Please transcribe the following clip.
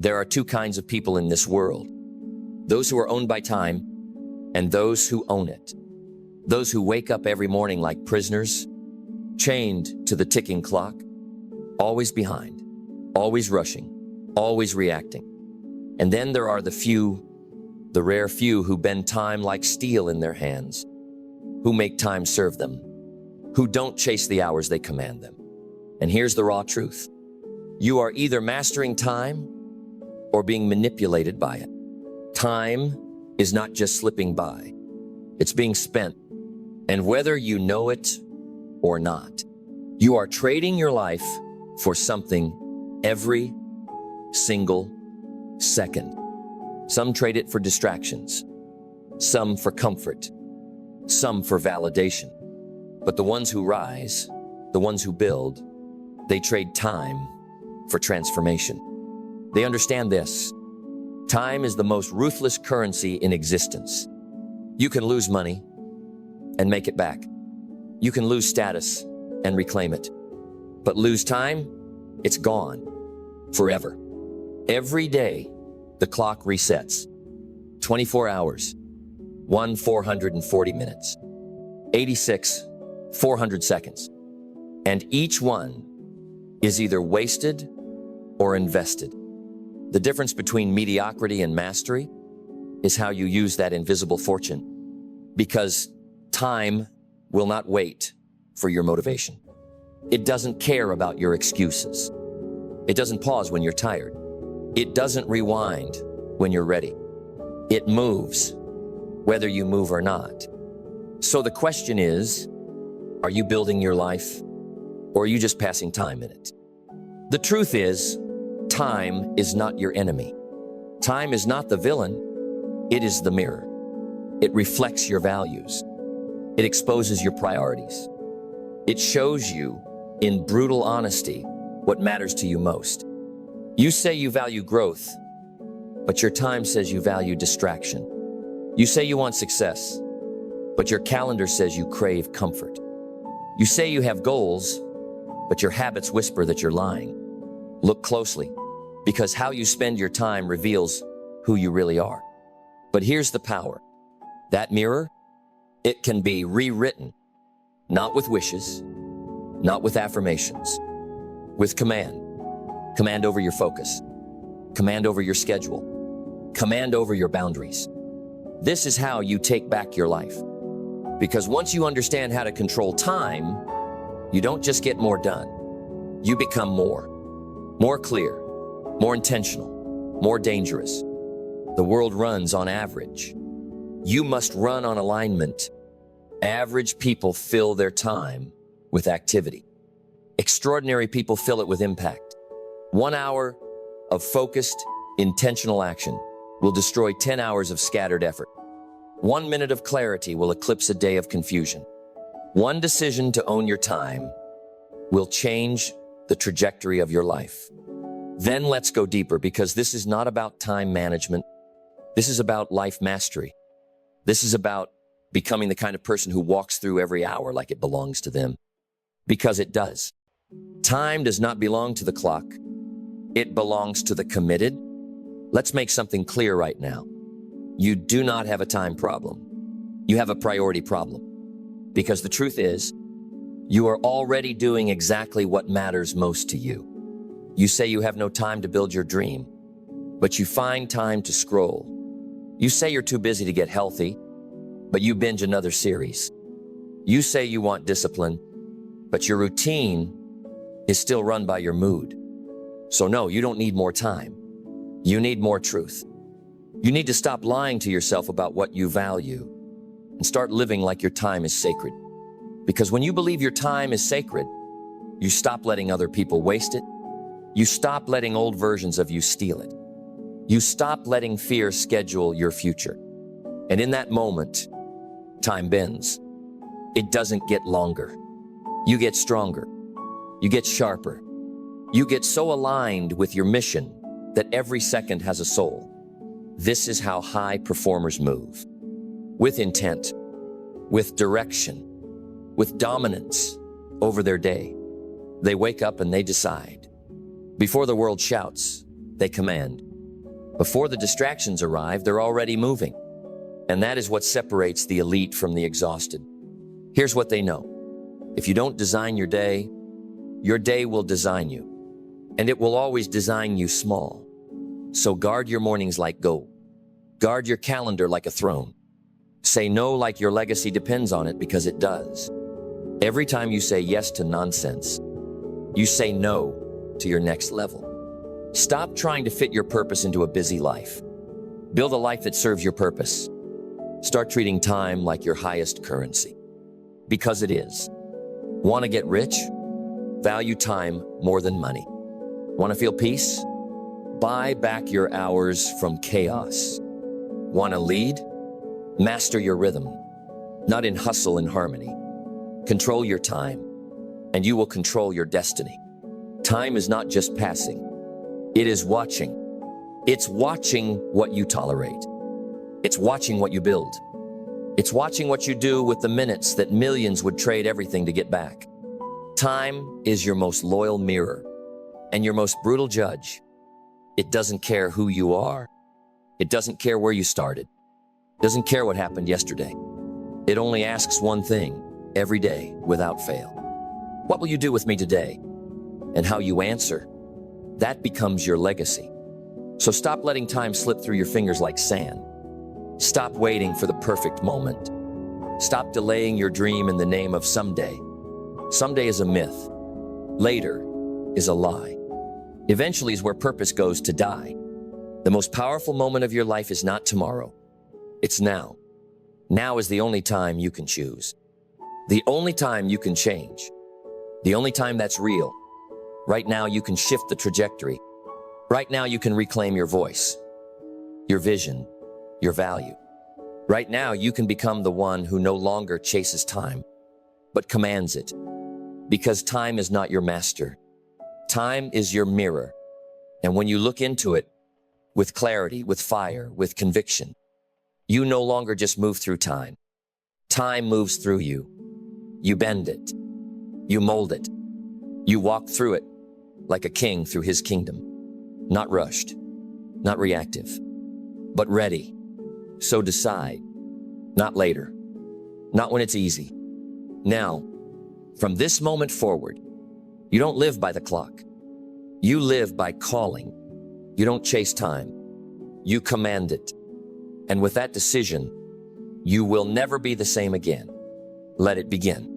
There are two kinds of people in this world: those who are owned by time and those who own it. Those who wake up every morning like prisoners, chained to the ticking clock, always behind, always rushing, always reacting. And then there are the few, the rare few who bend time like steel in their hands, who make time serve them, who don't chase the hours they command them. And here's the raw truth: you are either mastering time or being manipulated by it. Time is not just slipping by, it's being spent. And whether you know it or not, you are trading your life for something every single second. Some trade it for distractions, some for comfort, some for validation. But the ones who rise, the ones who build, they trade time for transformation. They understand this: time is the most ruthless currency in existence. You can lose money and make it back. You can lose status and reclaim it. But lose time, it's gone forever. Every day, the clock resets. 24 hours, 440 minutes, 86, 400 seconds. And each one is either wasted or invested. The difference between mediocrity and mastery is how you use that invisible fortune. Because time will not wait for your motivation. It doesn't care about your excuses. It doesn't pause when you're tired. It doesn't rewind when you're ready. It moves, whether you move or not. So the question is, are you building your life, or are you just passing time in it? The truth is, time is not your enemy. Time is not the villain. It is the mirror. It reflects your values. It exposes your priorities. It shows you, in brutal honesty, what matters to you most. You say you value growth, but your time says you value distraction. You say you want success, but your calendar says you crave comfort. You say you have goals, but your habits whisper that you're lying. Look closely, because how you spend your time reveals who you really are. But here's the power. That mirror, it can be rewritten, not with wishes, not with affirmations, with command. Command over your focus, command over your schedule, command over your boundaries. This is how you take back your life. Because once you understand how to control time, you don't just get more done. You become more clear, more intentional, more dangerous. The world runs on average. You must run on alignment. Average people fill their time with activity. Extraordinary people fill it with impact. 1 hour of focused, intentional action will destroy 10 hours of scattered effort. 1 minute of clarity will eclipse a day of confusion. One decision to own your time will change the trajectory of your life. Then let's go deeper, because this is not about time management. This is about life mastery. This is about becoming the kind of person who walks through every hour like it belongs to them. Because it does. Time does not belong to the clock. It belongs to the committed. Let's make something clear right now. You do not have a time problem. You have a priority problem. Because the truth is, you are already doing exactly what matters most to you. You say you have no time to build your dream, but you find time to scroll. You say you're too busy to get healthy, but you binge another series. You say you want discipline, but your routine is still run by your mood. So no, you don't need more time. You need more truth. You need to stop lying to yourself about what you value and start living like your time is sacred. Because when you believe your time is sacred, you stop letting other people waste it. You stop letting old versions of you steal it. You stop letting fear schedule your future. And in that moment, time bends. It doesn't get longer. You get stronger. You get sharper. You get so aligned with your mission that every second has a soul. This is how high performers move. With intent, with direction, with dominance over their day. They wake up and they decide. Before the world shouts, they command. Before the distractions arrive, they're already moving. And that is what separates the elite from the exhausted. Here's what they know. If you don't design your day will design you. And it will always design you small. So guard your mornings like gold. Guard your calendar like a throne. Say no like your legacy depends on it, because it does. Every time you say yes to nonsense, you say no to your next level. Stop trying to fit your purpose into a busy life. Build a life that serves your purpose. Start treating time like your highest currency. Because it is. Want to get rich? Value time more than money. Want to feel peace? Buy back your hours from chaos. Want to lead? Master your rhythm, not in hustle and harmony. Control your time, and you will control your destiny. Time is not just passing. It is watching. It's watching what you tolerate. It's watching what you build. It's watching what you do with the minutes that millions would trade everything to get back. Time is your most loyal mirror and your most brutal judge. It doesn't care who you are. It doesn't care where you started. It doesn't care what happened yesterday. It only asks one thing every day without fail. What will you do with me today? And how you answer, that becomes your legacy. So stop letting time slip through your fingers like sand. Stop waiting for the perfect moment. Stop delaying your dream in the name of someday. Someday is a myth. Later is a lie. Eventually is where purpose goes to die. The most powerful moment of your life is not tomorrow. It's now. Now is the only time you can choose. The only time you can change. The only time that's real. Right now you can shift the trajectory. Right now you can reclaim your voice, your vision, your value. Right now you can become the one who no longer chases time, but commands it. Because time is not your master. Time is your mirror. And when you look into it with clarity, with fire, with conviction, you no longer just move through time. Time moves through you. You bend it. You mold it. You walk through it like a king through his kingdom. Not rushed, not reactive, but ready. So decide, not later, not when it's easy. Now, from this moment forward, you don't live by the clock. You live by calling. You don't chase time. You command it. And with that decision, you will never be the same again. Let it begin.